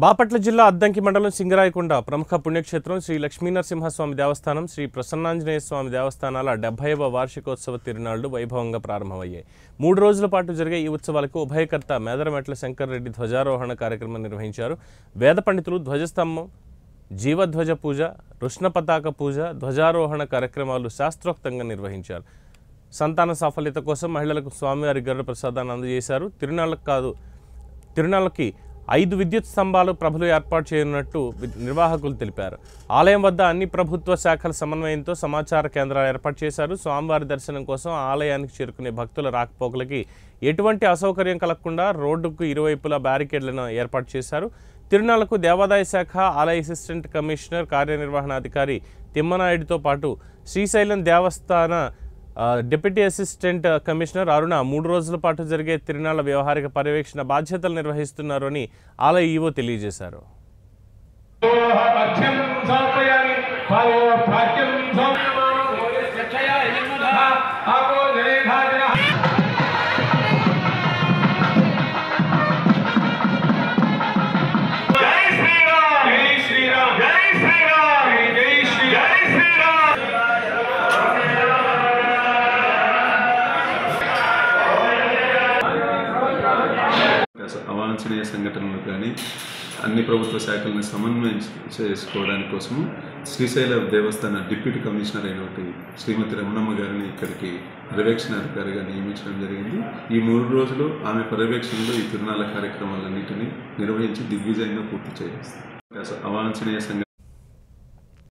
బాపట్ల జిల్లా అద్దంకి మండలం సింగరాయకొండ ప్రముఖ పుణ్యక్షేత్రం శ్రీ లక్ష్మీనరసింహస్వామి దేవస్థానం, శ్రీ ప్రసన్నాంజనేయ స్వామి దేవస్థానాల 70వ వార్షికోత్సవ తిరునాళ్లు వైభవంగా ప్రారంభమయ్యాయి. 3 రోజుల పాటు జరిగే ఈ ఉత్సవాలకు ఉభయకర్త మేదరమెట్ల శంకర్ రెడ్డి ధ్వజారోహణ కార్యక్రమం నిర్వహించారు. వేద పండితులు ధ్వజస్తంభం, జీవధ్వజ పూజ, రుష్ణ పతాక పూజ, ధ్వజారోహణ కార్యక్రమాలు శాస్త్రోక్తంగా నిర్వహించారు. సంతాన సాఫల్యత కోసం మహిళలకు స్వామివారి గరుడ ప్రసాదాన్ని అందజేశారు. తిరునాళ్ళకి 5 విద్యుత్ స్తంభాలు ప్రభలు ఏర్పాటు చేయనున్నట్టు నిర్వాహకులు తెలిపారు. ఆలయం వద్ద అన్ని ప్రభుత్వ శాఖల సమన్వయంతో సమాచార కేంద్రాలు ఏర్పాటు చేశారు. స్వామివారి దర్శనం కోసం ఆలయానికి చేరుకునే భక్తుల రాకపోకలకి ఎటువంటి అసౌకర్యం కలగకుండా రోడ్డుకు ఇరువైపులా బ్యారికేడ్లను ఏర్పాటు చేశారు. తిరునాళ్లకు దేవాదాయ శాఖ, ఆలయ అసిస్టెంట్ కమిషనర్, కార్యనిర్వహణాధికారి తిమ్మనాయుడుతో పాటు శ్రీశైలం దేవస్థాన డిప్యూటీ అసిస్టెంట్ కమిషనర్ అరుణ 3 రోజుల పాటు జరిగే తిరునాళ్ల వ్యవహారిక పర్యవేక్షణ బాధ్యతలు నిర్వహిస్తున్నారు అని ఆలయ ఈవో తెలియజేశారు. అవాంఛనీయ సంఘటనలు కానీ అన్ని ప్రభుత్వ శాఖలను సమన్వయం చేసుకోవడానికి కోసము శ్రీశైల దేవస్థాన డిప్యూటీ కమిషనర్ అయినటువంటి శ్రీమతి రమణమ్మ గారిని ఇక్కడికి పర్యవేక్షణాధికారిగా నియమించడం జరిగింది. ఈ 3 రోజులు ఆమె పర్యవేక్షణలో ఈ తిరునాళ్ల కార్యక్రమాలన్నింటినీ నిర్వహించి దిగ్విజయంగా పూర్తి చేస్తారు. అవాంఛనీయ సంఘటన